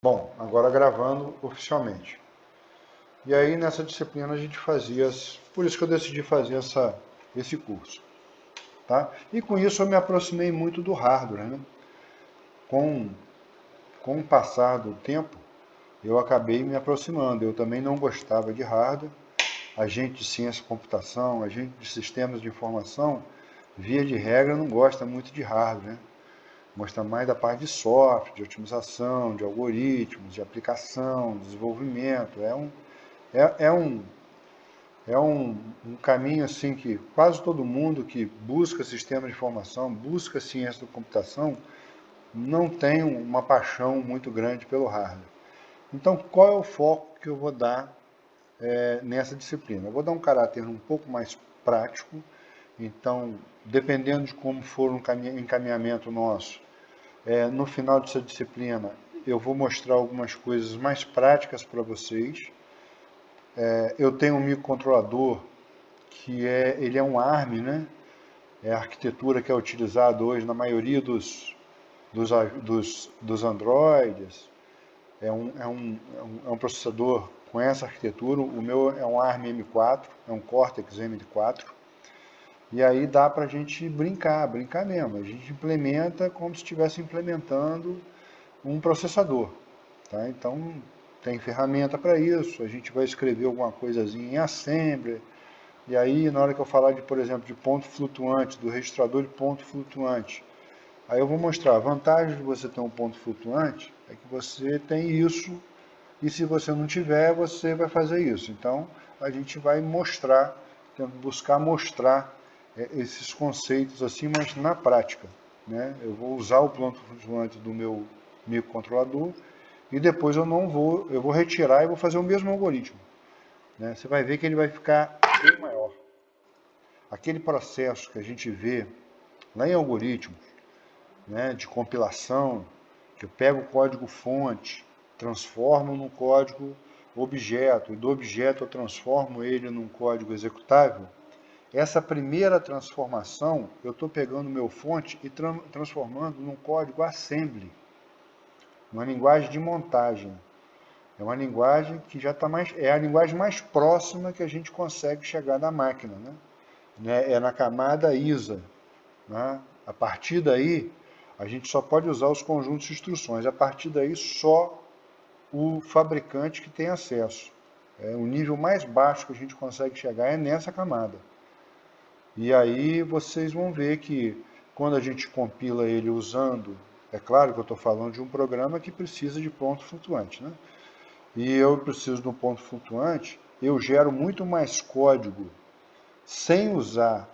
Bom, agora gravando oficialmente. E aí nessa disciplina a gente fazia, por isso que eu decidi fazer esse curso, tá? E com isso eu me aproximei muito do hardware, né? Com, com o passar do tempo, eu acabei me aproximando. Eu também não gostava de hardware. A gente de ciência e computação, a gente de sistemas de informação, via de regra, não gosta muito de hardware, né? Gosta mais da parte de software, de otimização, de algoritmos, de aplicação, desenvolvimento. É, é um, um caminho assim que quase todo mundo que busca sistema de informação, busca ciência da computação, não tem uma paixão muito grande pelo hardware. Então, qual é o foco que eu vou dar nessa disciplina? Eu vou dar um caráter um pouco mais prático, então, dependendo de como for o encaminhamento nosso, no final dessa disciplina, eu vou mostrar algumas coisas mais práticas para vocês. Eu tenho um microcontrolador ele é um ARM, né? É a arquitetura que é utilizada hoje na maioria dos Androids. É um processador com essa arquitetura. O meu é um ARM M4, é um Cortex M4. E aí dá para a gente brincar mesmo. A gente implementa como se estivesse implementando um processador. Tá? Então tem ferramenta para isso. A gente vai escrever alguma coisazinha em assembly. E aí, na hora que eu falar de, por exemplo, de ponto flutuante, do registrador de ponto flutuante, aí eu vou mostrar a vantagem de você ter um ponto flutuante é que você tem isso, e se você não tiver, você vai fazer isso. Então, a gente vai mostrar, buscar mostrar esses conceitos assim, mas na prática. Né? Eu vou usar o ponto flutuante do meu microcontrolador e depois eu vou retirar e vou fazer o mesmo algoritmo. Né? Você vai ver que ele vai ficar bem maior. Aquele processo que a gente vê lá em algoritmos, né, de compilação, que eu pego o código-fonte, transformo no código objeto, e do objeto eu transformo ele num código executável, essa primeira transformação, eu estou pegando o meu fonte e transformando num código assembly, uma linguagem de montagem. É uma linguagem que já está mais. É a linguagem mais próxima que a gente consegue chegar da máquina. Né? É na camada ISA. Né? A partir daí, a gente só pode usar os conjuntos de instruções. A partir daí, só o fabricante que tem acesso. O nível mais baixo que a gente consegue chegar é nessa camada. E aí vocês vão ver que quando a gente compila ele usando, é claro que eu estou falando de um programa que precisa de ponto flutuante, né? E eu preciso de um ponto flutuante, eu gero muito mais código sem usar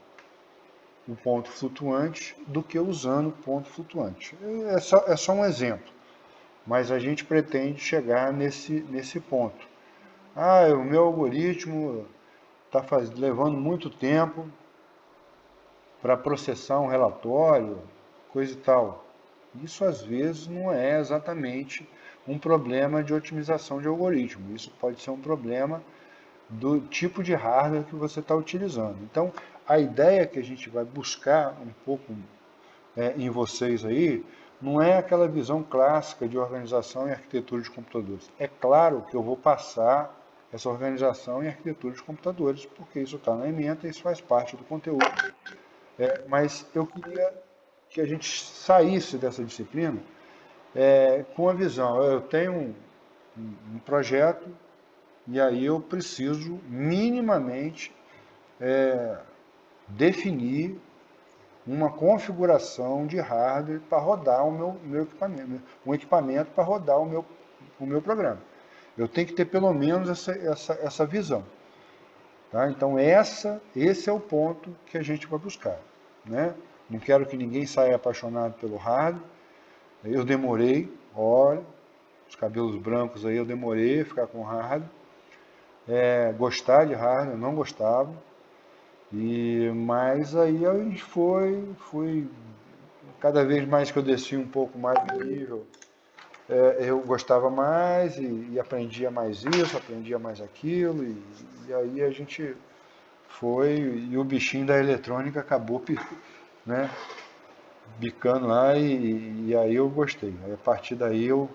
o ponto flutuante do que usando o ponto flutuante. É só um exemplo, mas a gente pretende chegar nesse ponto. Ah, o meu algoritmo está levando muito tempo para processar um relatório, coisa e tal. Isso às vezes não é exatamente um problema de otimização de algoritmo. Isso pode ser um problema do tipo de hardware que você está utilizando. Então, a ideia que a gente vai buscar um pouco em vocês aí não é aquela visão clássica de organização e arquitetura de computadores. É claro que eu vou passar essa organização e arquitetura de computadores, porque isso está na ementa, isso faz parte do conteúdo. Mas eu queria que a gente saísse dessa disciplina com a visão. Eu tenho um projeto e aí eu preciso minimamente definir uma configuração de hardware para rodar meu equipamento, um equipamento para rodar o meu programa. Eu tenho que ter pelo menos essa visão. Tá? Então esse é o ponto que a gente vai buscar. Né? Não quero que ninguém saia apaixonado pelo hardware. Eu demorei, olha, os cabelos brancos aí eu demorei a ficar com hardware. Gostar de hardware, eu não gostava. Mas aí a gente foi cada vez mais que eu descia um pouco mais no nível, eu gostava mais e aprendia mais isso, aprendia mais aquilo, e aí a gente foi, e o bichinho da eletrônica acabou né, bicando lá, e aí eu gostei. Aí, a partir daí eu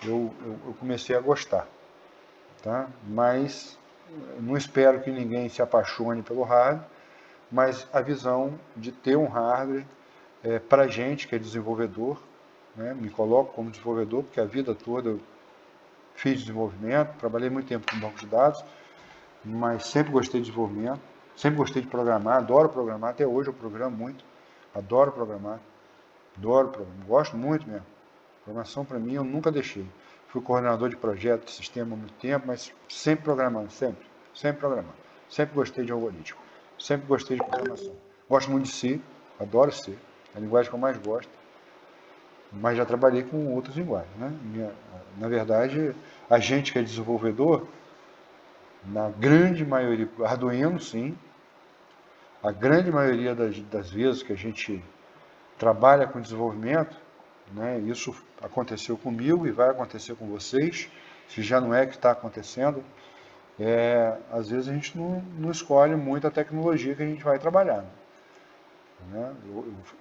eu comecei a gostar, tá? Mas não espero que ninguém se apaixone pelo hardware, mas a visão de ter um hardware para gente que é desenvolvedor, né? Me coloco como desenvolvedor, porque a vida toda eu fiz desenvolvimento, trabalhei muito tempo com banco de dados, mas sempre gostei de desenvolvimento, sempre gostei de programar, adoro programar, até hoje eu programo muito, adoro programar, gosto muito mesmo. Programação para mim eu nunca deixei. Fui coordenador de projeto de sistema há muito tempo, mas sempre programando, sempre programando. Sempre gostei de algoritmo, sempre gostei de programação. Gosto muito de C, adoro C, é a linguagem que eu mais gosto, mas já trabalhei com outras linguagens, né? Na verdade, a gente que é desenvolvedor, na grande maioria, Arduino sim, a grande maioria das vezes que a gente trabalha com desenvolvimento, né, isso aconteceu comigo e vai acontecer com vocês, se já não é que está acontecendo, às vezes a gente não escolhe muito a tecnologia que a gente vai trabalhar. Né?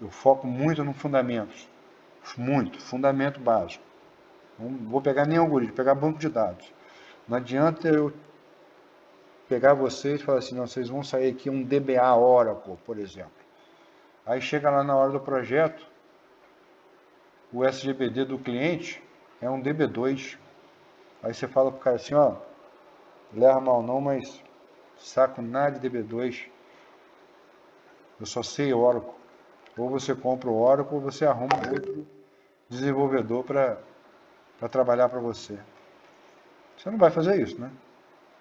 Eu foco muito no fundamentos, muito, fundamento básico. Não vou pegar nem algoritmo, vou pegar banco de dados. Não adianta eu pegar vocês e falar assim, não, vocês vão sair aqui um DBA Oracle, por exemplo. Aí chega lá na hora do projeto, o SGBD do cliente é um DB2. Aí você fala pro cara assim, ó, leva mal não, mas saco nada de DB2, eu só sei Oracle. Ou você compra o Oracle ou você arruma outro desenvolvedor para trabalhar para você. Você não vai fazer isso, né?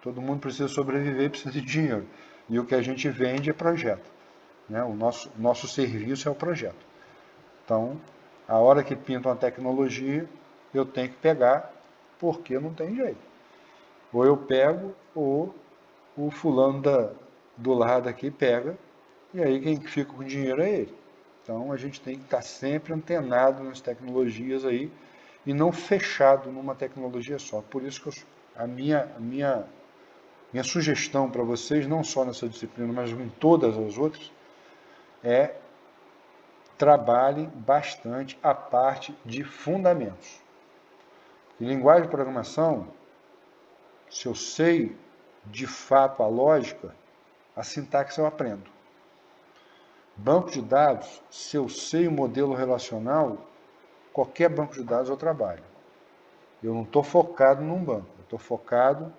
Todo mundo precisa sobreviver e precisa de dinheiro. E o que a gente vende é projeto. Né? O nosso serviço é o projeto. Então, a hora que pinta uma tecnologia, eu tenho que pegar, porque não tem jeito. Ou eu pego, ou o fulano do lado aqui pega, e aí quem fica com o dinheiro é ele. Então, a gente tem que estar sempre antenado nas tecnologias aí, e não fechado numa tecnologia só. Por isso que a minha sugestão para vocês, não só nessa disciplina, mas em todas as outras, é trabalhem bastante a parte de fundamentos. Em linguagem de programação, se eu sei de fato a lógica, a sintaxe eu aprendo. Banco de dados, se eu sei o modelo relacional, qualquer banco de dados eu trabalho. Eu não estou focado num banco, eu estou focado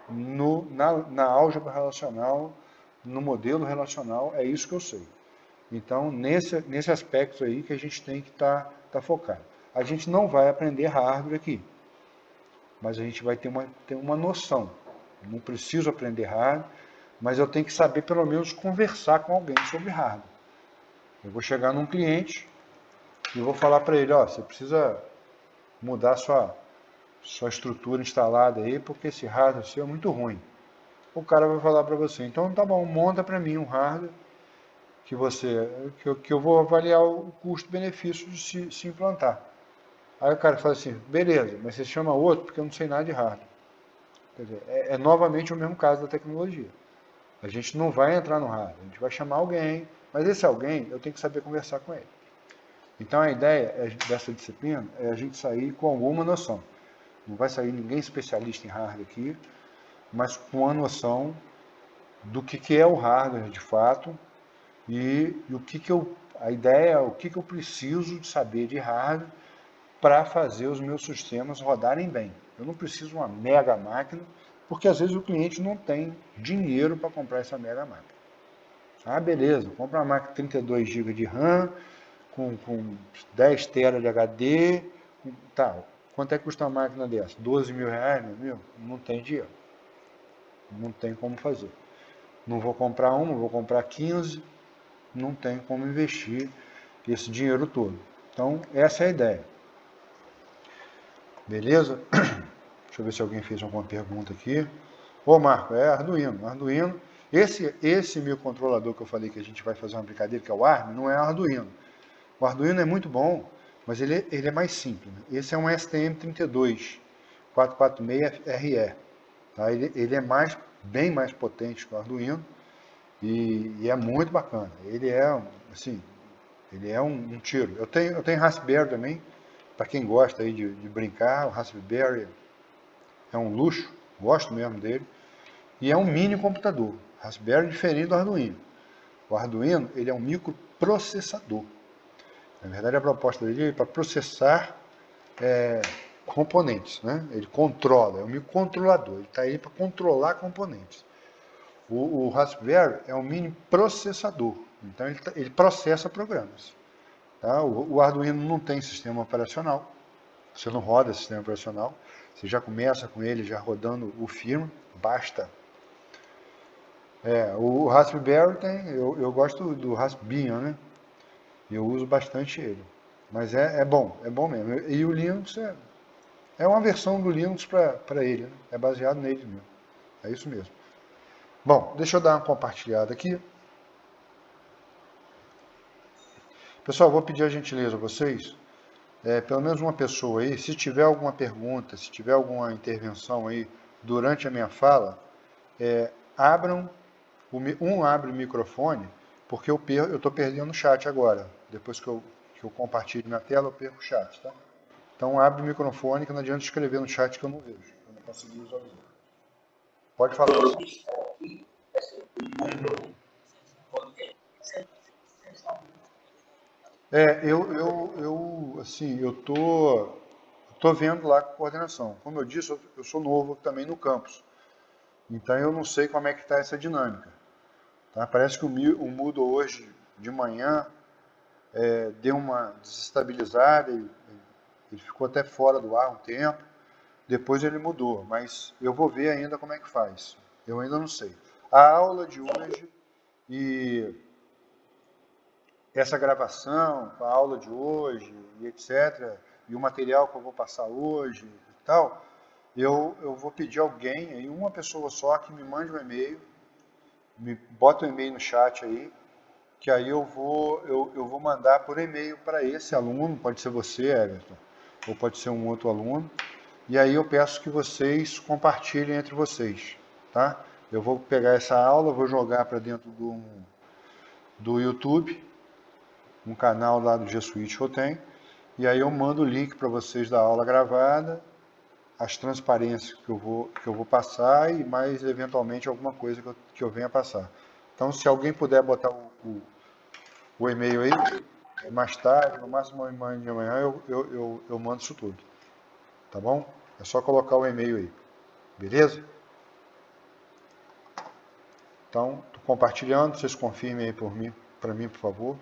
na álgebra relacional, no modelo relacional, é isso que eu sei. Então, nesse aspecto aí que a gente tem que estar focado. A gente não vai aprender hardware aqui, mas a gente vai ter uma noção. Não preciso aprender hardware, mas eu tenho que saber pelo menos conversar com alguém sobre hardware. Eu vou chegar num cliente e vou falar para ele, ó, você precisa mudar sua estrutura instalada aí, porque esse hardware seu é muito ruim. O cara vai falar para você, então tá bom, monta para mim um hardware que eu vou avaliar o custo-benefício de se implantar. Aí o cara fala assim, beleza, mas você chama outro porque eu não sei nada de hardware. Quer dizer, é novamente o mesmo caso da tecnologia. A gente não vai entrar no hardware, a gente vai chamar alguém, mas esse alguém eu tenho que saber conversar com ele. Então a ideia dessa disciplina é a gente sair com alguma noção. Não vai sair ninguém especialista em hardware aqui, mas com a noção do que é o hardware de fato e a ideia é o que eu preciso de saber de hardware para fazer os meus sistemas rodarem bem. Eu não preciso de uma mega máquina, porque às vezes o cliente não tem dinheiro para comprar essa mega máquina. Ah, beleza, compra uma máquina 32 GB de RAM, com 10 TB de HD, tal. Quanto é que custa uma máquina dessa? 12 mil reais, meu? Não tem dinheiro. Não tem como fazer. Não vou comprar uma, vou comprar 15, não tem como investir esse dinheiro todo. Então, essa é a ideia. Beleza? Deixa eu ver se alguém fez alguma pergunta aqui. Ô Marco, é Arduino. Arduino. Esse microcontrolador que eu falei que a gente vai fazer uma brincadeira, que é o ARM, não é Arduino. O Arduino é muito bom, mas ele é mais simples. Né? Esse é um STM32 446RE. Tá? Ele é bem mais potente que o Arduino e é muito bacana. Ele é, assim, ele é um tiro. Eu tenho Raspberry também, para quem gosta aí de brincar, o Raspberry é um luxo, gosto mesmo dele, e é um mini computador. Raspberry é diferente do Arduino. O Arduino, ele é um microprocessador. Na verdade, a proposta dele é para processar componentes, né? Ele controla, é um microcontrolador, ele está aí para controlar componentes. O Raspberry é um mini processador, então ele processa programas. Tá? O Arduino não tem sistema operacional, você não roda sistema operacional, você já começa com ele já rodando o firmware, basta. O Raspberry tem, eu gosto do Raspbian, né? Eu uso bastante ele, mas é bom mesmo. E o Linux é uma versão do Linux para ele, né? É baseado nele mesmo, é isso mesmo. Bom, deixa eu dar uma compartilhada aqui. Pessoal, vou pedir a gentileza a vocês, pelo menos uma pessoa aí, se tiver alguma pergunta, se tiver alguma intervenção aí durante a minha fala, abram, abre o microfone, porque eu estou perdendo o chat agora. Depois que eu compartilho minha tela, eu perco o chat, tá? Então abre o microfone, que não adianta escrever no chat que eu não vejo, eu não consegui visualizar. Pode falar. Eu tô vendo lá com a coordenação. Como eu disse, eu sou novo também no campus. Então eu não sei como é que está essa dinâmica. Tá? Parece que o Moodle hoje de manhã deu uma desestabilizada, ele ficou até fora do ar um tempo, depois ele mudou, mas eu vou ver ainda como é que faz. Eu ainda não sei. A aula de hoje e essa gravação, a aula de hoje e etc., e o material que eu vou passar hoje e tal, eu vou pedir alguém, aí, uma pessoa só, que me mande um e-mail, me bota um e-mail no chat aí, que aí eu vou mandar por e-mail para esse aluno, pode ser você, Everton, ou pode ser um outro aluno, e aí eu peço que vocês compartilhem entre vocês, tá? Eu vou pegar essa aula, vou jogar para dentro do YouTube, um canal lá do G Suite que eu tenho, e aí eu mando o link para vocês da aula gravada, as transparências que eu vou passar e mais eventualmente alguma coisa que eu venha passar. Então, se alguém puder botar o e-mail aí, mais tarde, no máximo amanhã de manhã, eu mando isso tudo. Tá bom? É só colocar o e-mail aí. Beleza? Então, estou compartilhando, vocês confirmem aí para mim, por favor.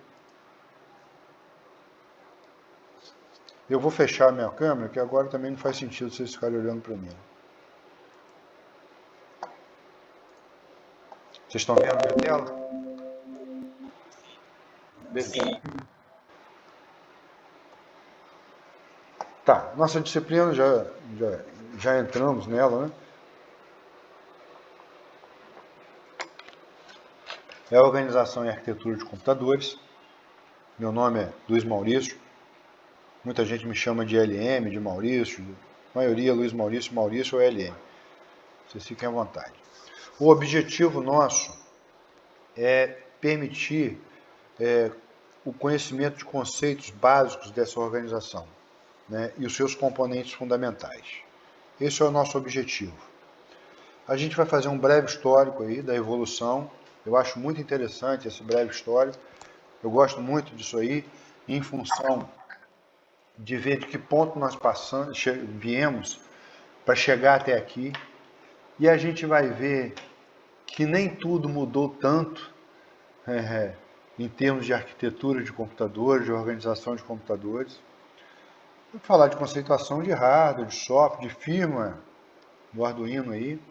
Eu vou fechar a minha câmera, que agora também não faz sentido vocês ficarem olhando para mim. Vocês estão vendo a minha tela? Sim. Tá, nossa disciplina já entramos nela, né? É a Organização e Arquitetura de Computadores. Meu nome é Luiz Maurício. Muita gente me chama de LM, de Maurício. A maioria Luiz Maurício, Maurício ou LM. Vocês fiquem à vontade. O objetivo nosso é permitir o conhecimento de conceitos básicos dessa organização, né, e os seus componentes fundamentais. Esse é o nosso objetivo. A gente vai fazer um breve histórico aí da evolução. Eu acho muito interessante esse breve histórico. Eu gosto muito disso aí, em função de ver de que ponto nós viemos para chegar até aqui. E a gente vai ver que nem tudo mudou tanto em termos de arquitetura de computadores, de organização de computadores. Vou falar de conceituação de hardware, de software, de firmware, do Arduino aí.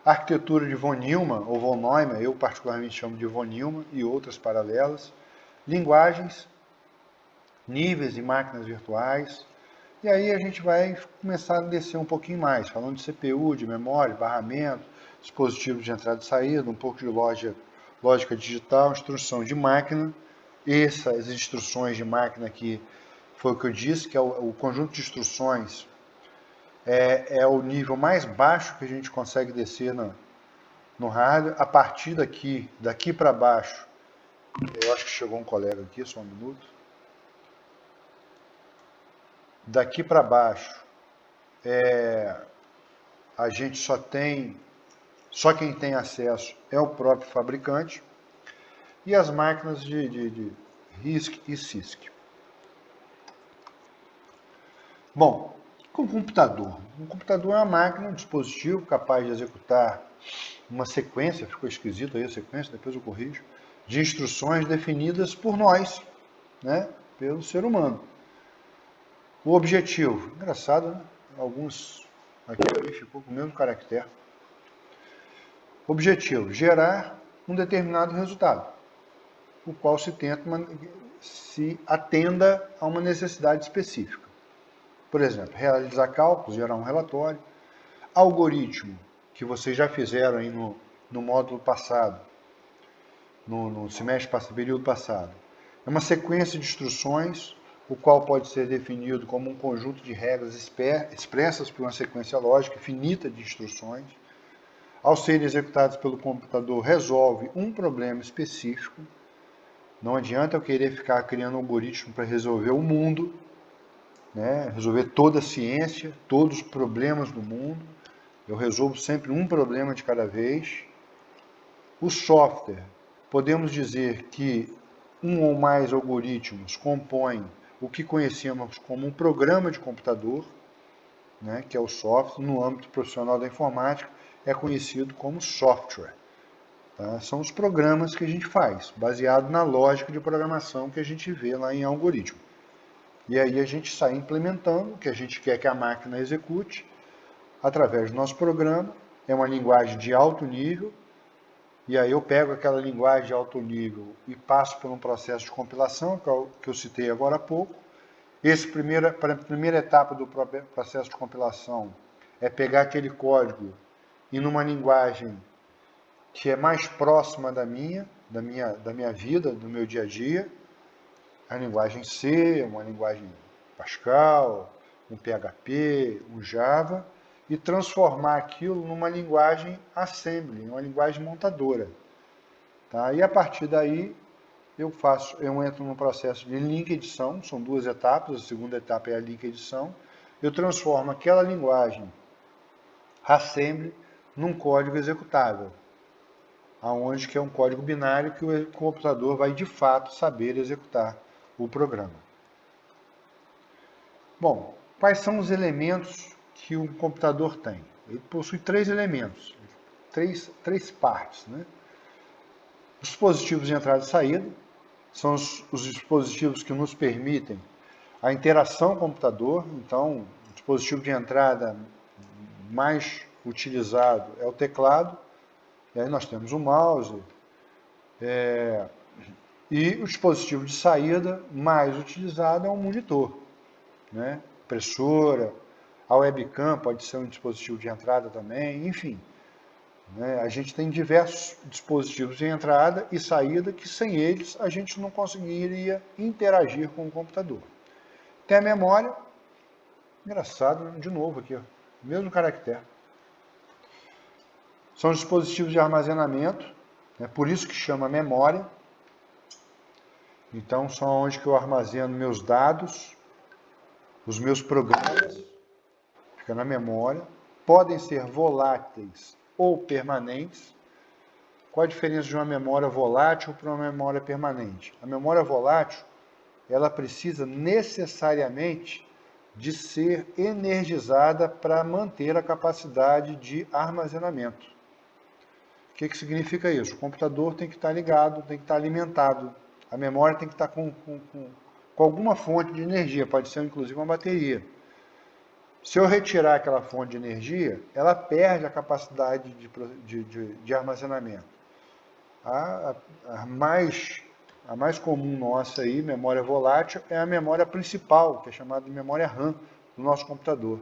Arquitetura de von Neumann, ou von Neumann, eu particularmente chamo de von Neumann, e outras paralelas. Linguagens, níveis de máquinas virtuais. E aí a gente vai começar a descer um pouquinho mais, falando de CPU, de memória, barramento, dispositivos de entrada e saída, um pouco de lógica digital, instrução de máquina. Essas instruções de máquina aqui foi o que eu disse, que é o conjunto de instruções é o nível mais baixo que a gente consegue descer no hardware. A partir daqui para baixo, eu acho que chegou um colega aqui, só um minuto. Daqui para baixo, a gente só quem tem acesso é o próprio fabricante, e as máquinas de RISC e CISC. Bom, com o computador. Um computador é uma máquina, um dispositivo capaz de executar uma sequência, ficou esquisito aí a sequência, depois eu corrijo, de instruções definidas por nós, né, pelo ser humano. O objetivo, engraçado, né? Alguns aqui ficou com o mesmo caractere. Objetivo, gerar um determinado resultado, o qual se atenda a uma necessidade específica. Por exemplo, realizar cálculos, gerar um relatório, algoritmo, que vocês já fizeram aí no módulo passado, no período passado. É uma sequência de instruções, o qual pode ser definido como um conjunto de regras expressas por uma sequência lógica finita de instruções. Ao serem executados pelo computador, resolve um problema específico. Não adianta eu querer ficar criando um algoritmo para resolver o mundo, né? Resolver toda a ciência, todos os problemas do mundo. Eu resolvo sempre um problema de cada vez. O software, podemos dizer que um ou mais algoritmos compõem o que conhecemos como um programa de computador, né, que é o software, no âmbito profissional da informática, é conhecido como software. Tá? São os programas que a gente faz, baseado na lógica de programação que a gente vê lá em algoritmo. E aí a gente sai implementando o que a gente quer que a máquina execute através do nosso programa. É uma linguagem de alto nível, e aí eu pego aquela linguagem de alto nível e passo por um processo de compilação, que eu citei agora há pouco. A primeira etapa do processo de compilação é pegar aquele código e numa linguagem que é mais próxima da minha vida, do meu dia a dia, a linguagem C, uma linguagem Pascal, um PHP, um Java, e transformar aquilo numa linguagem assembly, uma linguagem montadora. Tá? E a partir daí eu entro no processo de link edição, são duas etapas, a segunda etapa é a link edição, eu transformo aquela linguagem assembly num código executável, aonde que é um código binário que o computador vai de fato saber executar o programa. Bom, quais são os elementos que um computador tem? Ele possui três elementos, três partes, né? Os dispositivos de entrada e saída são os dispositivos que nos permitem a interação com o computador. Então, o dispositivo de entrada mais utilizado é o teclado, e aí nós temos o mouse, e o dispositivo de saída mais utilizado é o monitor, né? Impressora, a webcam pode ser um dispositivo de entrada também, enfim. Né? A gente tem diversos dispositivos de entrada e saída que sem eles a gente não conseguiria interagir com o computador. Tem a memória, engraçado, de novo aqui, ó, mesmo caractere. São os dispositivos de armazenamento, né? Por isso que chama memória. Então, são onde que eu armazeno meus dados, os meus programas, fica na memória. Podem ser voláteis ou permanentes. Qual a diferença de uma memória volátil para uma memória permanente? A memória volátil, ela precisa necessariamente de ser energizada para manter a capacidade de armazenamento. O que significa isso? O computador tem que estar ligado, tem que estar alimentado. A memória tem que estar com alguma fonte de energia, pode ser inclusive uma bateria. Se eu retirar aquela fonte de energia, ela perde a capacidade de armazenamento. A mais comum nossa aí, memória volátil, é a memória principal, que é chamada de memória RAM do nosso computador.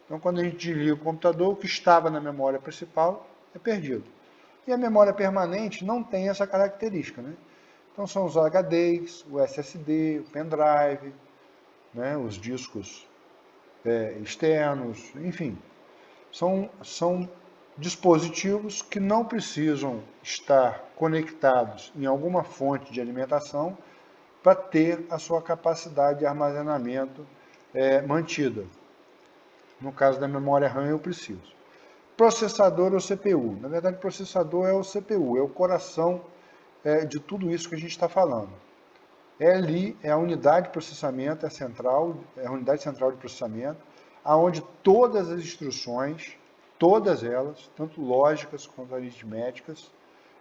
Então, quando a gente desliga o computador, o que estava na memória principal é perdido. E a memória permanente não tem essa característica, né? Então, são os HDs, o SSD, o pendrive, né, os discos externos, enfim. São dispositivos que não precisam estar conectados em alguma fonte de alimentação para ter a sua capacidade de armazenamento mantida. No caso da memória RAM, eu preciso. Processador ou CPU? Na verdade, processador é o CPU, é o coração de tudo isso que a gente está falando. Ali é a unidade de processamento, é a unidade central de processamento, aonde todas as instruções, todas elas, tanto lógicas quanto aritméticas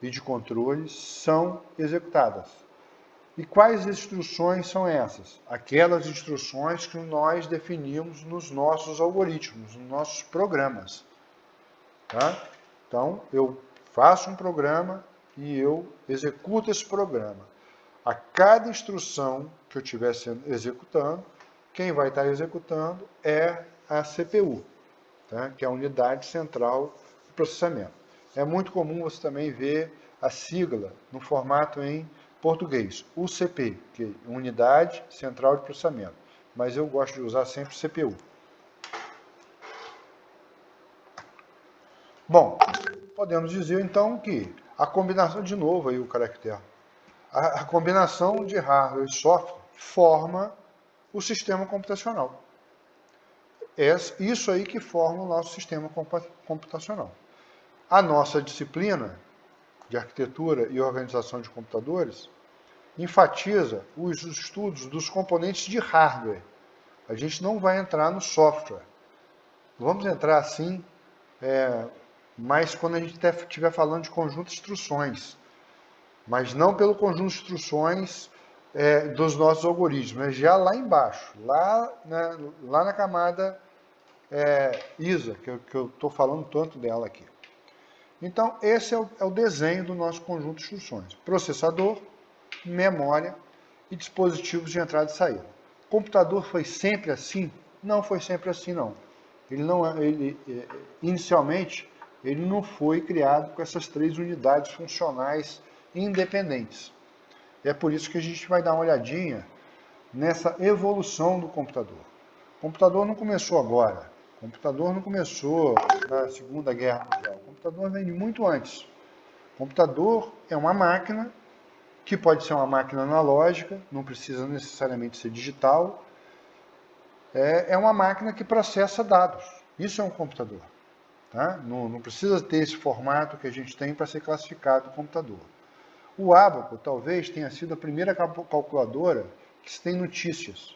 e de controles, são executadas. E quais instruções são essas? Aquelas instruções que nós definimos nos nossos algoritmos, nos nossos programas. Tá? Então, eu faço um programa e eu executo esse programa. A cada instrução que eu estiver executando, quem vai estar executando é a CPU, tá? Que é a unidade central de processamento. É muito comum você também ver a sigla no formato em português, UCP, que é Unidade Central de Processamento. Mas eu gosto de usar sempre CPU. Bom, podemos dizer então que a combinação, de novo aí o caractere, a combinação de hardware e software forma o sistema computacional. É isso aí que forma o nosso sistema computacional. A nossa disciplina de arquitetura e organização de computadores enfatiza os estudos dos componentes de hardware. A gente não vai entrar no software. Vamos entrar assim, mas quando a gente estiver falando de conjunto de instruções. Mas não pelo conjunto de instruções dos nossos algoritmos, mas já lá embaixo, lá na camada ISA, que eu estou falando tanto dela aqui. Então, esse é o desenho do nosso conjunto de instruções. Processador, memória e dispositivos de entrada e saída. O computador foi sempre assim? Não foi sempre assim, não. Inicialmente, ele não foi criado com essas 3 unidades funcionais independentes. É por isso que a gente vai dar uma olhadinha nessa evolução do computador. O computador não começou agora. O computador não começou na Segunda Guerra Mundial. O computador vem de muito antes. O computador é uma máquina que pode ser uma máquina analógica, não precisa necessariamente ser digital. É uma máquina que processa dados. Isso é um computador. Tá? Não precisa ter esse formato que a gente tem para ser classificado computador. O Abaco talvez tenha sido a primeira calculadora que se tem notícias.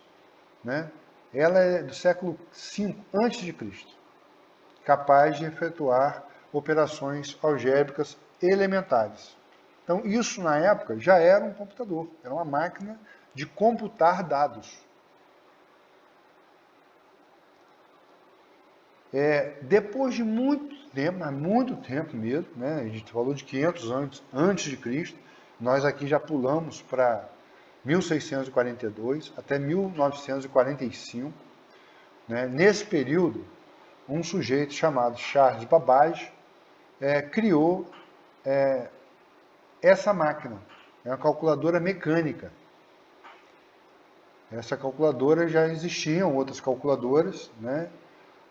Né? Ela é do século V a.C., capaz de efetuar operações algébricas elementares. Então, isso na época já era um computador, era uma máquina de computar dados. Depois de muito tempo, mas muito tempo mesmo, né? A gente falou de 500 anos antes de Cristo, nós aqui já pulamos para 1642 até 1945. Né? Nesse período, um sujeito chamado Charles Babbage criou essa máquina. É uma calculadora mecânica. Essa calculadora já existiam outras calculadoras, né?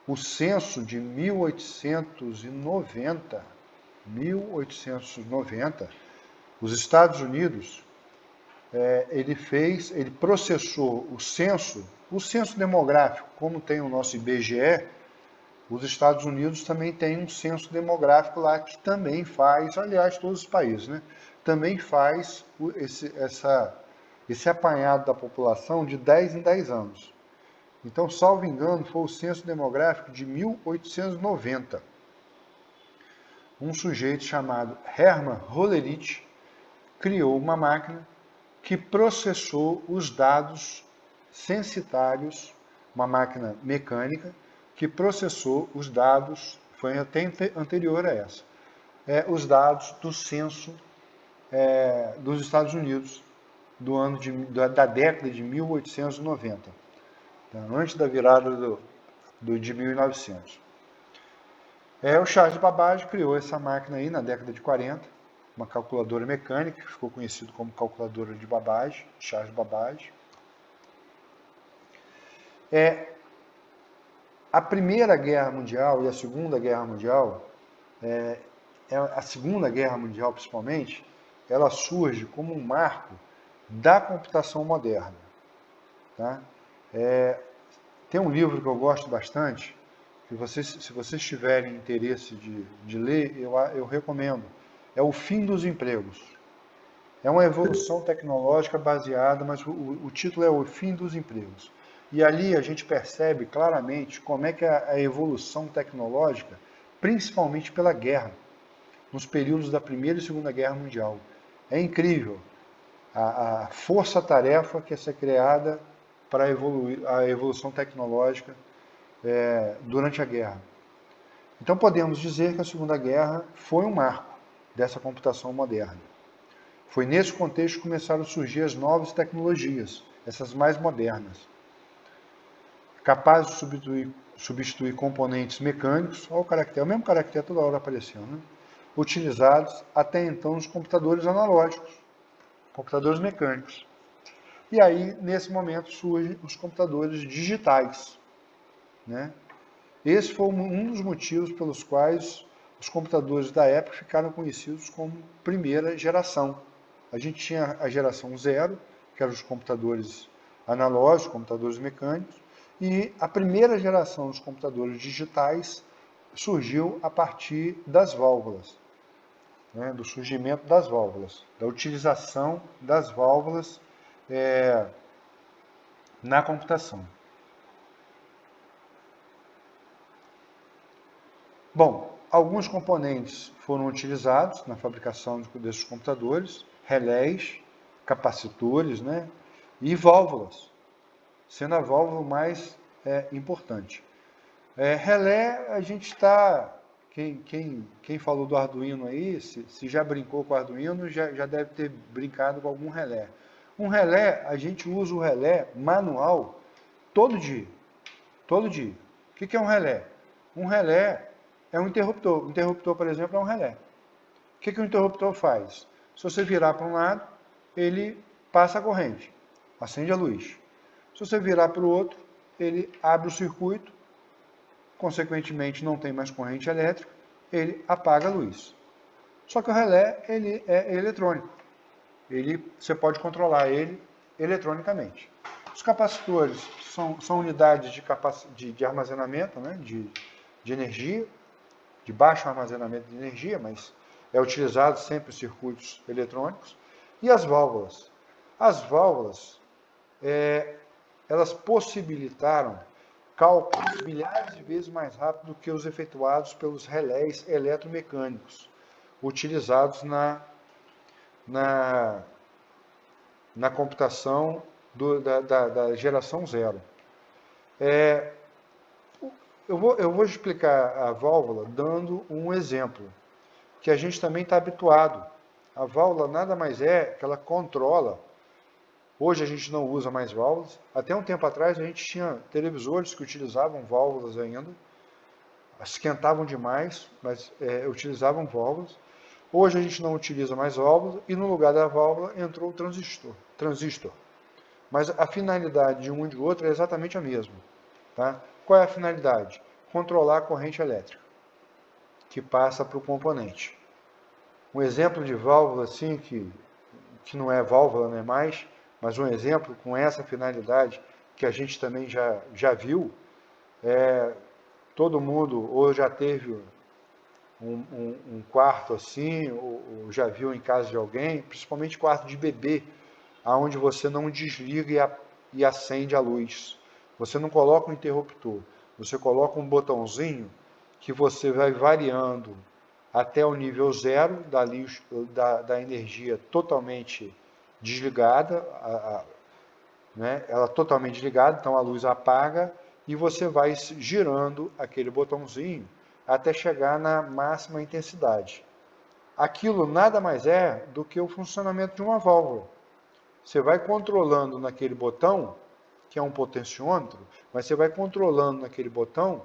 O censo de 1890, os Estados Unidos, ele processou o censo demográfico, como tem o nosso IBGE, os Estados Unidos também tem um censo demográfico lá que também faz, aliás, todos os países, né? Também faz esse apanhado da população de 10 em 10 anos. Então, salvo engano, foi o censo demográfico de 1890. Um sujeito chamado Hermann Hollerith criou uma máquina que processou os dados censitários, uma máquina mecânica, que processou os dados, foi até anterior a essa, os dados do censo dos Estados Unidos da década de 1890. Antes da virada de 1900. O Charles Babbage criou essa máquina aí na década de 40, uma calculadora mecânica, que ficou conhecido como calculadora de Babbage, Charles Babbage. A Primeira Guerra Mundial e a Segunda Guerra Mundial, a Segunda Guerra Mundial principalmente, ela surge como um marco da computação moderna. Tá? Tem um livro que eu gosto bastante, que se vocês tiverem interesse de ler, eu recomendo. É O Fim dos Empregos. É uma evolução tecnológica baseada, mas o título é O Fim dos Empregos. E ali a gente percebe claramente como é que a evolução tecnológica, principalmente pela guerra, nos períodos da Primeira e Segunda Guerra Mundial. É incrível a força-tarefa que é ser criada para a evolução tecnológica durante a guerra. Então podemos dizer que a Segunda Guerra foi um marco dessa computação moderna. Foi nesse contexto que começaram a surgir as novas tecnologias, essas mais modernas, capazes de substituir componentes mecânicos, olha o caractere, o mesmo caractere toda hora aparecendo, né? Utilizados até então nos computadores analógicos, computadores mecânicos. E aí, nesse momento, surgem os computadores digitais, né? Esse foi um dos motivos pelos quais os computadores da época ficaram conhecidos como primeira geração. A gente tinha a geração zero, que eram os computadores analógicos, computadores mecânicos, e a primeira geração dos computadores digitais surgiu a partir das válvulas, né, do surgimento das válvulas, da utilização das válvulas na computação. Bom, alguns componentes foram utilizados na fabricação desses computadores, relés, capacitores, né, e válvulas, sendo a válvula mais importante. Relé, a gente está... Quem falou do Arduino aí, se já brincou com o Arduino, já deve ter brincado com algum relé. Um relé, a gente usa o relé manual todo dia. Todo dia. O que é um relé? Um relé é um interruptor. O interruptor, por exemplo, é um relé. O que o interruptor faz? Se você virar para um lado, ele passa a corrente, acende a luz. Se você virar para o outro, ele abre o circuito, consequentemente não tem mais corrente elétrica, ele apaga a luz. Só que o relé ele é eletrônico. Você pode controlar ele eletronicamente. Os capacitores são unidades de armazenamento, né, de energia, de baixo armazenamento de energia, mas é utilizado sempre os circuitos eletrônicos. E as válvulas? As válvulas, elas possibilitaram cálculos milhares de vezes mais rápidos do que os efetuados pelos relés eletromecânicos, utilizados na computação da geração zero. Eu vou explicar a válvula dando um exemplo, que a gente também está habituado. A válvula nada mais é que ela controla. Hoje a gente não usa mais válvulas. Até um tempo atrás a gente tinha televisores que utilizavam válvulas ainda, esquentavam demais, mas utilizavam válvulas. Hoje a gente não utiliza mais válvulas e no lugar da válvula entrou o transistor. Mas a finalidade de um e de outro é exatamente a mesma. Tá? Qual é a finalidade? Controlar a corrente elétrica que passa para o componente. Um exemplo de válvula assim, que não é válvula, não é mais, mas um exemplo com essa finalidade que a gente também já viu, todo mundo ou já teve um quarto assim, ou já viu em casa de alguém, principalmente quarto de bebê, onde você não desliga e acende a luz. Você não coloca um interruptor, você coloca um botãozinho que você vai variando até o nível zero da energia totalmente desligada, né? Ela totalmente desligada, então a luz apaga e você vai girando aquele botãozinho até chegar na máxima intensidade. Aquilo nada mais é do que o funcionamento de uma válvula. Você vai controlando naquele botão, que é um potenciômetro, mas você vai controlando naquele botão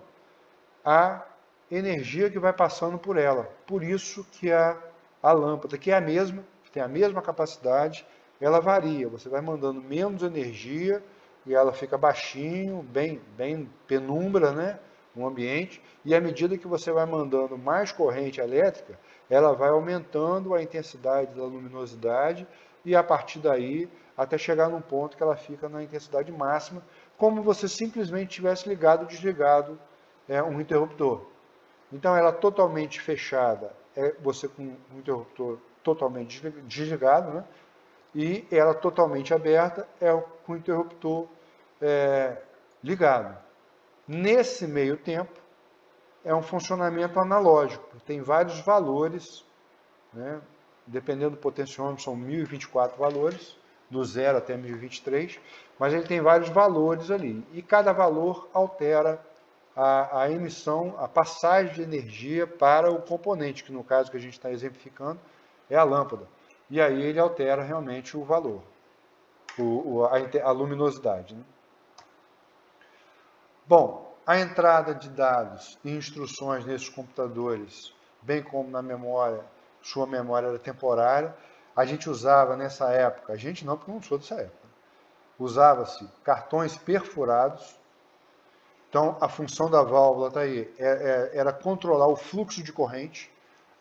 a energia que vai passando por ela. Por isso que a lâmpada, que é a mesma, que tem a mesma capacidade, ela varia. Você vai mandando menos energia e ela fica baixinho, bem penumbra, né, no ambiente. E à medida que você vai mandando mais corrente elétrica, ela vai aumentando a intensidade da luminosidade e a partir daí até chegar num ponto que ela fica na intensidade máxima, como você simplesmente tivesse ligado ou desligado um interruptor. Então, ela totalmente fechada é você com o interruptor totalmente desligado, né? E ela totalmente aberta é com o interruptor ligado. Nesse meio tempo, é um funcionamento analógico, tem vários valores, né? Dependendo do potenciômetro, são 1024 valores, do 0 até 1023, mas ele tem vários valores ali, e cada valor altera a emissão, a passagem de energia para o componente, que no caso que a gente está exemplificando é a lâmpada. E aí ele altera realmente o valor, a luminosidade. Né? Bom, a entrada de dados e instruções nesses computadores, bem como na memória, sua memória era temporária. A gente usava nessa época, a gente não, porque eu não sou dessa época, usava-se cartões perfurados. Então, a função da válvula está aí, era controlar o fluxo de corrente,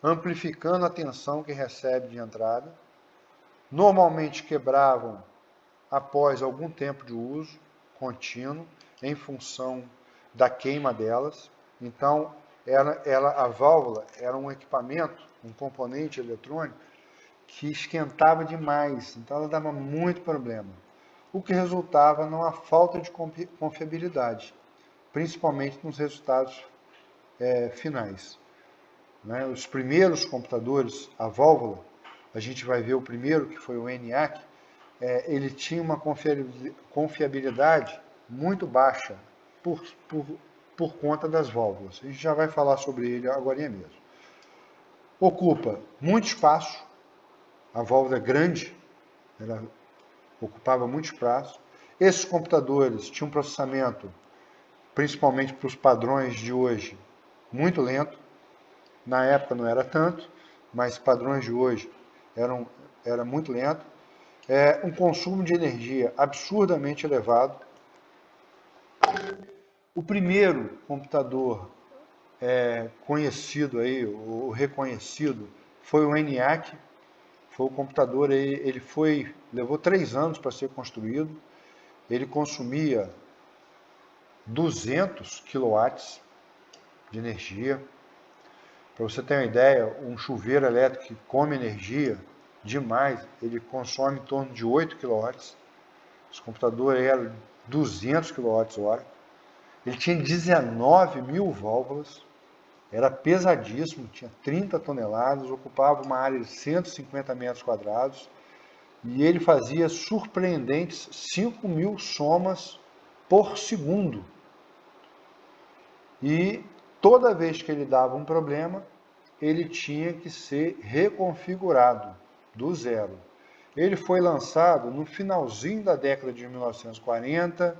amplificando a tensão que recebe de entrada. Normalmente quebravam após algum tempo de uso contínuo, em função da queima delas. Então, a válvula era um equipamento, um componente eletrônico, que esquentava demais, então ela dava muito problema, o que resultava numa falta de confiabilidade, principalmente nos resultados finais. Né? Os primeiros computadores, a válvula, a gente vai ver o primeiro, que foi o ENIAC, ele tinha uma confiabilidade muito baixa por conta das válvulas. A gente já vai falar sobre ele agora mesmo. Ocupa muito espaço, a válvula é grande, ela ocupava muito espaço. Esses computadores tinham um processamento, principalmente para os padrões de hoje, muito lento. Na época não era tanto, mas padrões de hoje era muito lento. Um consumo de energia absurdamente elevado. O primeiro computador conhecido aí, ou reconhecido, foi o ENIAC. Foi o computador aí, levou 3 anos para ser construído. Ele consumia 200 kW de energia. Para você ter uma ideia, um chuveiro elétrico que come energia demais, ele consome em torno de 8 kW. Esse computador era 200 kWh. Ele tinha 19.000 válvulas, era pesadíssimo, tinha 30 toneladas, ocupava uma área de 150 metros quadrados e ele fazia surpreendentes 5.000 somas por segundo. E toda vez que ele dava um problema, ele tinha que ser reconfigurado do zero. Ele foi lançado no finalzinho da década de 1940,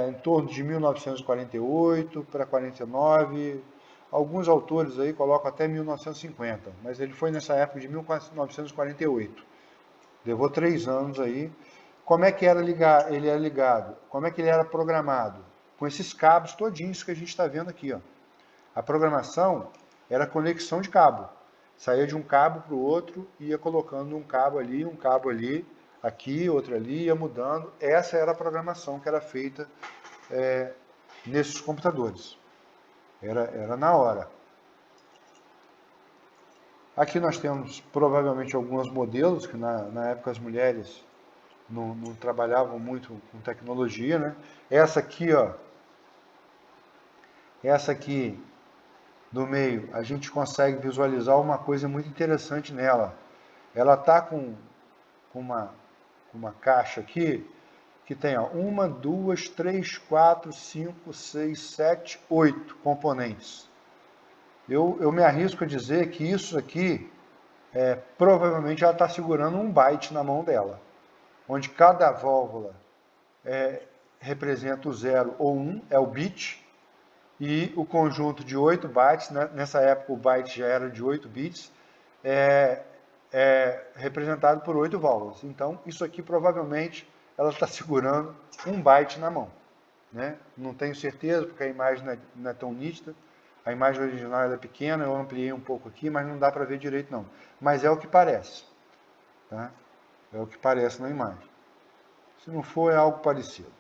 em torno de 1948 para 49, alguns autores aí colocam até 1950, mas ele foi nessa época de 1948. Levou 3 anos aí. Como é que ele era ligado? Como é que ele era programado? Com esses cabos todinhos que a gente está vendo aqui. Ó. A programação era conexão de cabo. Saía de um cabo para o outro, ia colocando um cabo ali, aqui, outro ali, ia mudando. Essa era a programação que era feita nesses computadores. Era na hora. Aqui nós temos provavelmente alguns modelos, que na época as mulheres não trabalhavam muito com tecnologia, né? Essa aqui, ó, essa aqui do meio, a gente consegue visualizar uma coisa muito interessante nela. Ela está com uma caixa aqui, que tem 1, 2, 3, 4, 5, 6, 7, 8 componentes. Eu me arrisco a dizer que isso aqui, provavelmente ela está segurando 1 byte na mão dela, onde cada válvula representa o 0 ou 1, é o bit, e o conjunto de 8 bytes, né? Nessa época o byte já era de 8 bits, é representado por 8 válvulas. Então, isso aqui provavelmente ela está segurando 1 byte na mão. Né? Não tenho certeza, porque a imagem não é tão nítida. A imagem original é pequena, eu ampliei um pouco aqui, mas não dá para ver direito não. Mas é o que parece. Tá? É o que parece na imagem. Se não for, é algo parecido.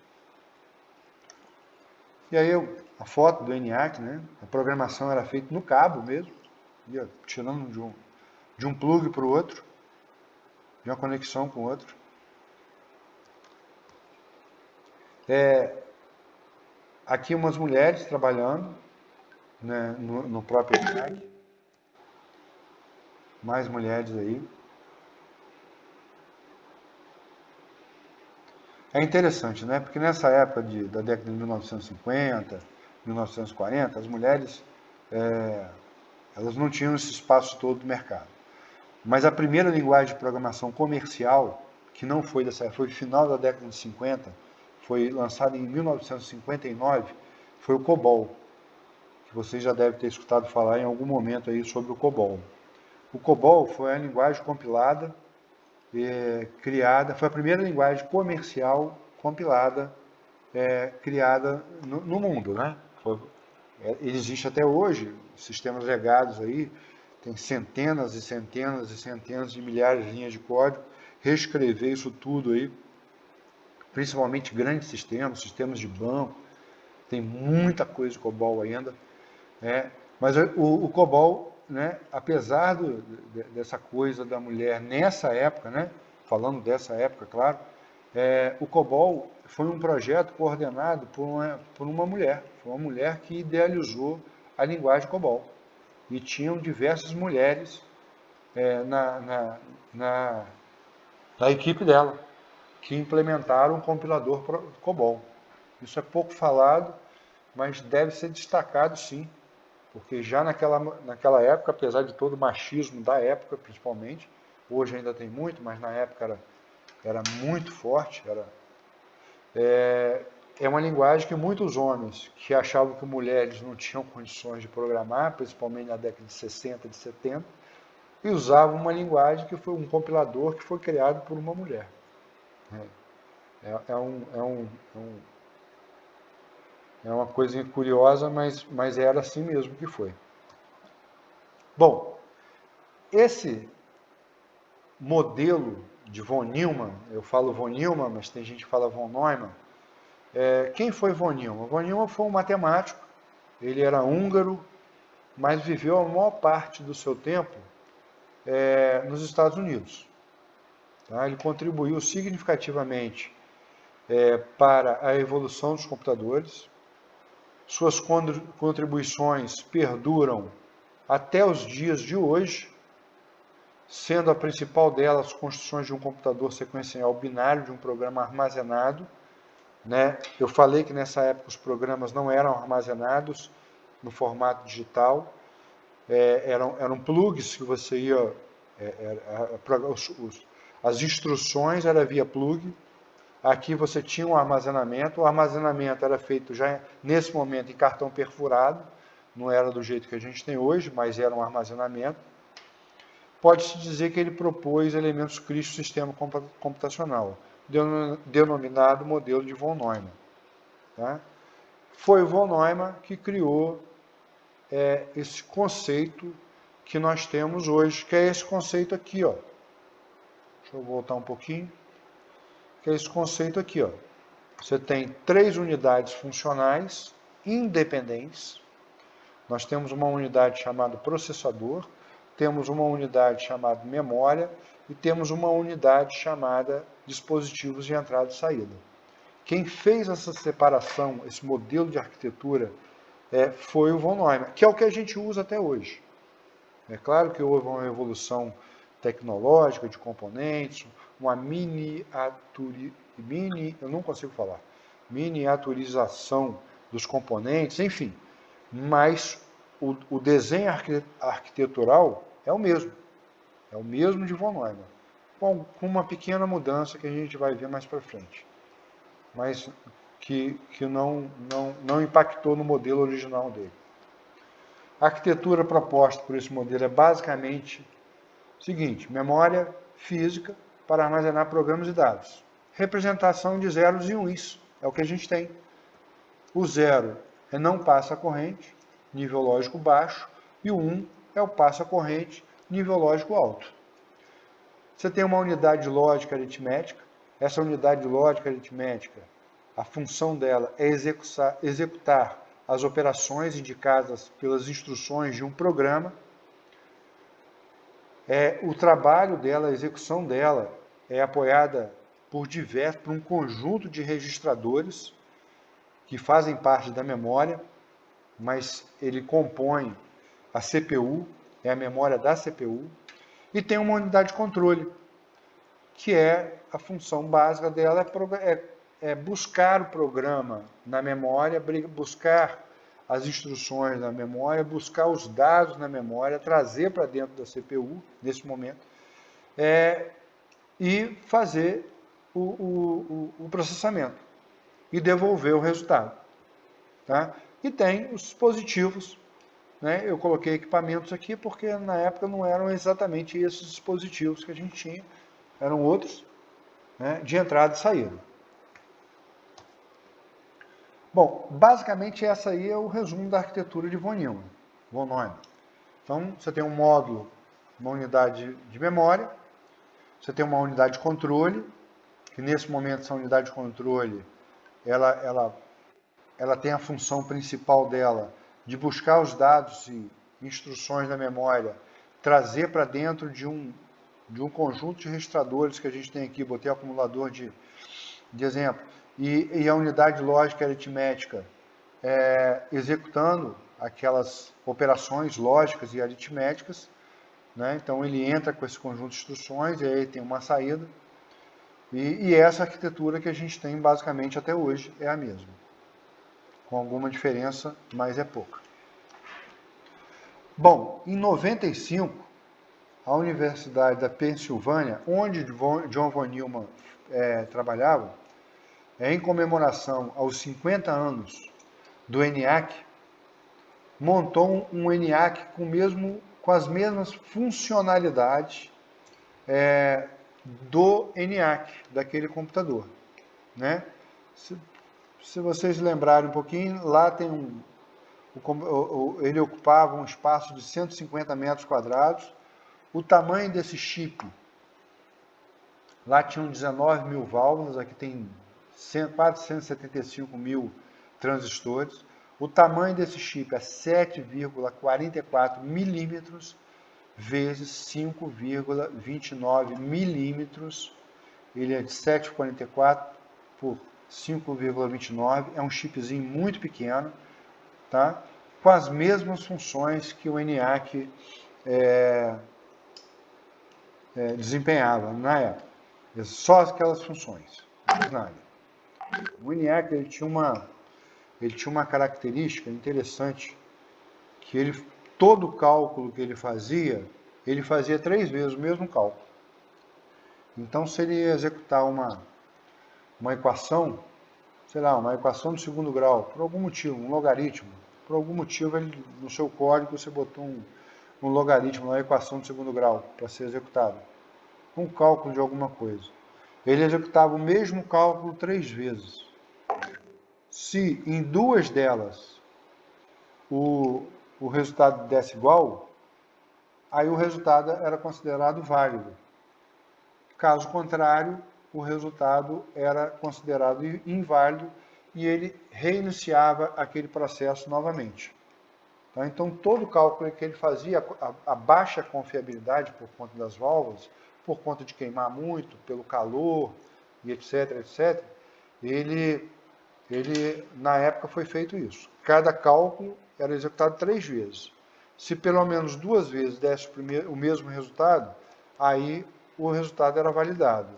E aí a foto do ENIAC, né? A programação era feita no cabo mesmo, ia tirando de um plug para o outro, de uma conexão com o outro. Aqui umas mulheres trabalhando, né, no próprio ENIAC. Mais mulheres aí. É interessante, né? Porque nessa época da década de 1950, 1940, as mulheres elas não tinham esse espaço todo do mercado. Mas a primeira linguagem de programação comercial, que não foi dessa época, foi no final da década de 50, foi lançada em 1959, foi o COBOL, que vocês já devem ter escutado falar em algum momento aí sobre o COBOL. O COBOL foi a linguagem compilada, criada, foi a primeira linguagem comercial compilada, criada no mundo, né? Ele existe até hoje, sistemas legados aí, tem centenas e centenas e centenas de milhares de linhas de código. Reescrever isso tudo aí, principalmente grandes sistemas de banco, tem muita coisa de COBOL ainda. Mas o COBOL, né, apesar dessa coisa da mulher nessa época, né, falando dessa época, claro, o COBOL foi um projeto coordenado por uma mulher. Foi uma mulher que idealizou a linguagem COBOL. E tinham diversas mulheres na equipe dela, que implementaram o compilador COBOL. Isso é pouco falado, mas deve ser destacado sim, porque já naquela época, apesar de todo o machismo da época, principalmente, hoje ainda tem muito, mas na época era muito forte, é uma linguagem que muitos homens que achavam que mulheres não tinham condições de programar, principalmente na década de 60, de 70, e usavam uma linguagem que foi um compilador que foi criado por uma mulher. É uma coisa curiosa, mas era assim mesmo que foi. Bom, esse modelo de von Neumann, eu falo von Neumann, mas tem gente que fala von Neumann. Quem foi von Neumann? Von Neumann foi um matemático, ele era húngaro, mas viveu a maior parte do seu tempo nos Estados Unidos. Tá? Ele contribuiu significativamente para a evolução dos computadores. Suas contribuições perduram até os dias de hoje, sendo a principal delas as construções de um computador sequencial binário, de um programa armazenado. Né? Eu falei que nessa época os programas não eram armazenados no formato digital, eram plugs que você ia... as instruções eram via plug. Aqui você tinha um armazenamento, o armazenamento era feito já nesse momento em cartão perfurado, não era do jeito que a gente tem hoje, mas era um armazenamento. Pode-se dizer que ele propôs elementos críticos do sistema computacional, denominado modelo de von Neumann. Tá? Foi o von Neumann que criou esse conceito que nós temos hoje, que é esse conceito aqui, ó. Deixa eu voltar um pouquinho. Que é esse conceito aqui, ó. Você tem 3 unidades funcionais independentes. Nós temos uma unidade chamada processador, temos uma unidade chamada memória e temos uma unidade chamada dispositivos de entrada e saída. Quem fez essa separação, esse modelo de arquitetura, foi o von Neumann, que é o que a gente usa até hoje. É claro que houve uma evolução tecnológica de componentes, uma miniaturização dos componentes, enfim. Mas o desenho arquitetural é o mesmo de von Neumann, com uma pequena mudança que a gente vai ver mais para frente, mas que não impactou no modelo original dele. A arquitetura proposta por esse modelo é basicamente o seguinte: memória física para armazenar programas e dados. Representação de zeros e uns, é o que a gente tem. O 0 não passa a corrente, nível lógico baixo, e o 1 é o passa a corrente, nível lógico alto. Você tem uma unidade lógica aritmética. Essa unidade lógica aritmética, a função dela é executar as operações indicadas pelas instruções de um programa. O trabalho dela, a execução dela, é apoiada por um conjunto de registradores que fazem parte da memória, mas ele compõe a CPU, é a memória da CPU, e tem uma unidade de controle, que a função básica dela é buscar o programa na memória, buscar as instruções na memória, buscar os dados na memória, trazer para dentro da CPU, nesse momento, e fazer o processamento e devolver o resultado. Tá? E tem os dispositivos, né? Eu coloquei equipamentos aqui porque na época não eram exatamente esses dispositivos que a gente tinha, eram outros, né, de entrada e saída. Bom, basicamente essa aí é o resumo da arquitetura de von Neumann. Então, você tem um módulo, uma unidade de memória, você tem uma unidade de controle, que nesse momento essa unidade de controle, ela tem a função principal dela de buscar os dados e instruções da memória, trazer para dentro de um conjunto de registradores que a gente tem aqui, botei acumulador de exemplo, e a unidade lógica aritmética executando aquelas operações lógicas e aritméticas, né? Então ele entra com esse conjunto de instruções e aí tem uma saída, e essa arquitetura que a gente tem basicamente até hoje é a mesma, com alguma diferença, mas é pouca. Bom, em 95, a Universidade da Pensilvânia, onde John von Neumann trabalhava, em comemoração aos 50 anos do ENIAC, montou um ENIAC com as mesmas funcionalidades do ENIAC, daquele computador. Né? Se vocês lembrarem um pouquinho, lá tem ele ocupava um espaço de 150 metros quadrados. O tamanho desse chip, lá tinham 19 mil válvulas, aqui tem quase 175 mil transistores. O tamanho desse chip é 7,44 milímetros vezes 5,29 milímetros. Ele é de 7,44 por 5,29. É um chipzinho muito pequeno, tá? Com as mesmas funções que o ENIAC desempenhava na época. Só aquelas funções, nada. O ENIAC ele tinha uma característica interessante, que todo o cálculo que ele fazia 3 vezes o mesmo cálculo. Então, se ele executar uma equação, sei lá, uma equação do segundo grau, por algum motivo, um logaritmo, por algum motivo no seu código você botou um logaritmo, uma equação do segundo grau para ser executada, um cálculo de alguma coisa. Ele executava o mesmo cálculo 3 vezes. Se em 2 delas o resultado desse igual, aí o resultado era considerado válido. Caso contrário, o resultado era considerado inválido e ele reiniciava aquele processo novamente. Então, todo o cálculo que ele fazia, a baixa confiabilidade por conta das válvulas, por conta de queimar muito, pelo calor, e etc., ele na época foi feito isso. Cada cálculo era executado 3 vezes. Se pelo menos 2 vezes desse o mesmo resultado, aí o resultado era validado.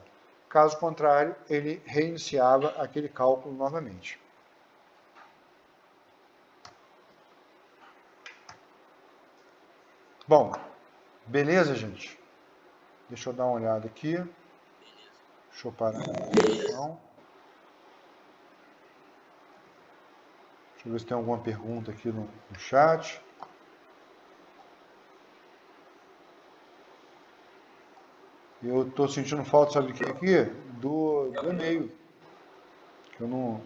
Caso contrário, ele reiniciava aquele cálculo novamente. Bom, beleza, gente? Deixa eu dar uma olhada aqui. Deixa eu parar a gravação. Deixa eu ver se tem alguma pergunta aqui no chat. Eu estou sentindo falta, sabe de quê aqui? Do e-mail, que eu não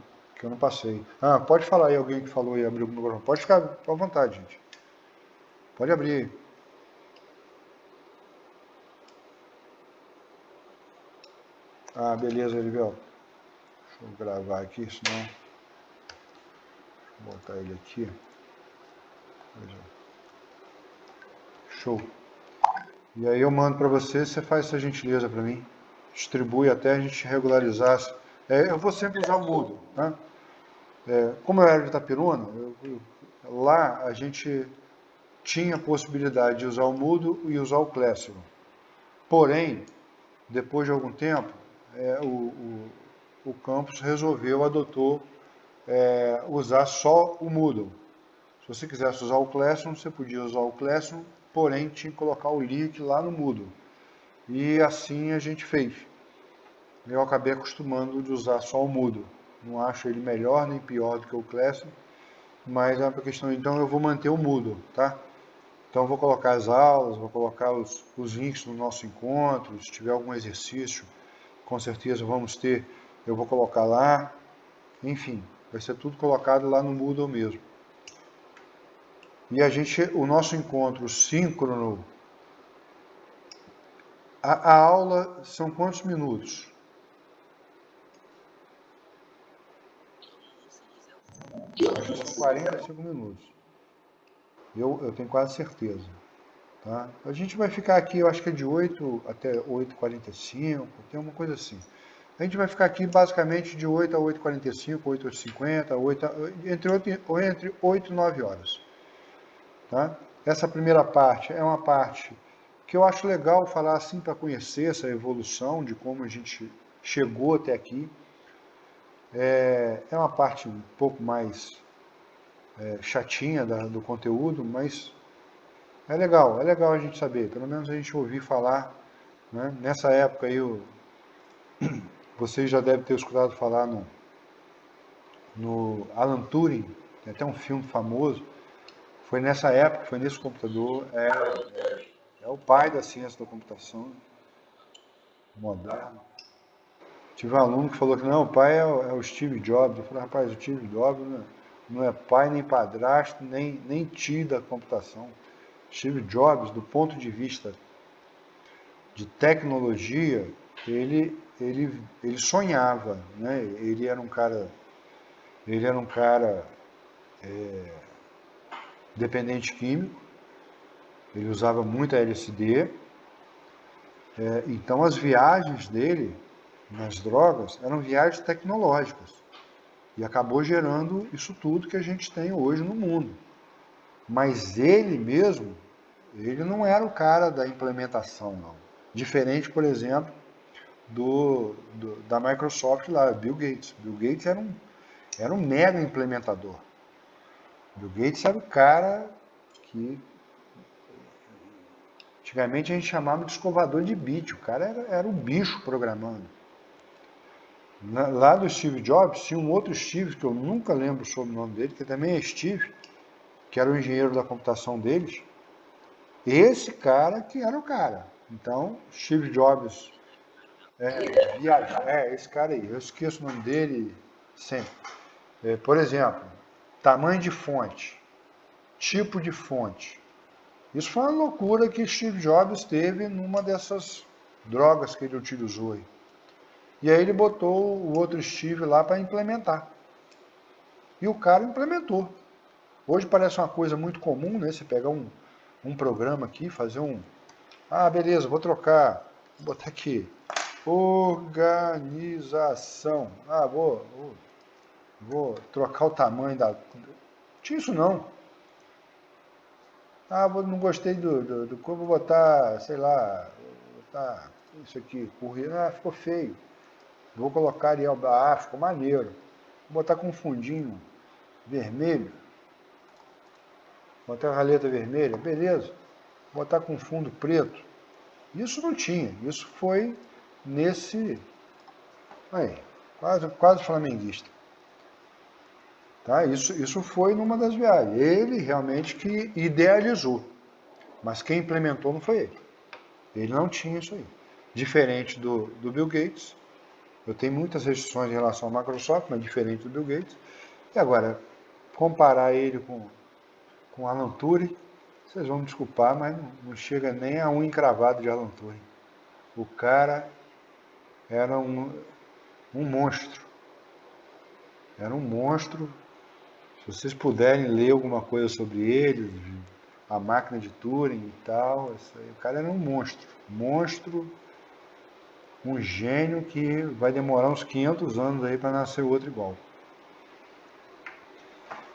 passei. Pode falar aí, alguém que falou e abriu o microfone. Pode ficar à vontade, gente. Pode abrir. Beleza, Erivel. eu gravar aqui, senão vou botar ele aqui. Show. E aí eu mando para você, você faz essa gentileza para mim. Distribui até a gente regularizar. Eu vou sempre usar o Moodle, tá? Como eu era de Itaperuna, lá a gente tinha a possibilidade de usar o Moodle e usar o Classroom. Porém, depois de algum tempo, o campus adotou usar só o Moodle. Se você quisesse usar o Classroom, você podia usar o Classroom, porém tinha que colocar o link lá no Moodle. E assim a gente fez. Eu acabei acostumando de usar só o Moodle. Não acho ele melhor nem pior do que o Classroom, mas é uma questão, então eu vou manter o Moodle, tá? Então eu vou colocar as aulas, vou colocar os links no nosso encontro, se tiver algum exercício, com certeza vamos ter, eu vou colocar lá, enfim, vai ser tudo colocado lá no Moodle mesmo. E o nosso encontro síncrono, a aula são quantos minutos? Acho que são 45 minutos. Eu tenho quase certeza. Tá? A gente vai ficar aqui, eu acho que é de 8 até 8h45, tem uma coisa assim. A gente vai ficar aqui basicamente de 8 a 8h45, 8h50, entre 8 e 9 horas. Tá? Essa primeira parte é uma parte que eu acho legal falar assim para conhecer essa evolução de como a gente chegou até aqui. É uma parte um pouco mais chatinha do conteúdo, mas é legal a gente saber, pelo menos a gente ouvir falar, né? Nessa época aí, vocês já devem ter escutado falar no Alan Turing, tem até um filme famoso, foi nessa época, foi nesse computador, é o pai da ciência da computação moderna. Tive um aluno que falou que não, o pai é o Steve Jobs. Eu falei, rapaz, o Steve Jobs não é pai, nem padrasto, nem tio da computação. Steve Jobs, do ponto de vista de tecnologia, ele sonhava, né? Ele era um cara dependente químico, ele usava muito LSD, então as viagens dele nas drogas eram viagens tecnológicas e acabou gerando isso tudo que a gente tem hoje no mundo. Mas ele mesmo, ele não era o cara da implementação, não. Diferente, por exemplo, da Microsoft lá, Bill Gates. Bill Gates era um mega implementador. Bill Gates era o cara que antigamente a gente chamava de escovador de bit. O cara era um bicho programando. Lá do Steve Jobs, tinha um outro Steve, que eu nunca lembro o sobrenome dele, que também é Steve, que era o engenheiro da computação deles. Esse cara que era o cara. Então, Steve Jobs esse cara aí, eu esqueço o nome dele sempre. Por exemplo, tamanho de fonte, tipo de fonte. Isso foi uma loucura que Steve Jobs teve numa dessas drogas que ele utilizou aí. E aí ele botou o outro Steve lá para implementar. E o cara implementou. Hoje parece uma coisa muito comum, né? Você pegar um programa aqui, fazer beleza, vou trocar. Vou botar aqui. Organização. Vou trocar o tamanho da... Tinha isso não. Não gostei do vou botar, sei lá, vou botar isso aqui, ficou feio. Vou colocar Arial, ficou maneiro. Vou botar com um fundinho vermelho. Botar a raleta vermelha, beleza. Vou botar com fundo preto. Isso não tinha, isso foi nesse... Aí, quase flamenguista. Tá? Isso foi numa das viagens. Ele realmente que idealizou, mas quem implementou não foi ele. Ele não tinha isso aí. Diferente do Bill Gates, eu tenho muitas restrições em relação à Microsoft, mas diferente do Bill Gates. E agora, comparar ele com Alan Turing, vocês vão me desculpar, mas não chega nem a um encravado de Alan Turing. O cara era um monstro. Era um monstro. Se vocês puderem ler alguma coisa sobre ele, a máquina de Turing e tal, o cara era um monstro. Monstro, um gênio que vai demorar uns 500 anos aí para nascer outro igual.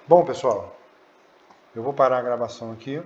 Bom, pessoal, eu vou parar a gravação aqui.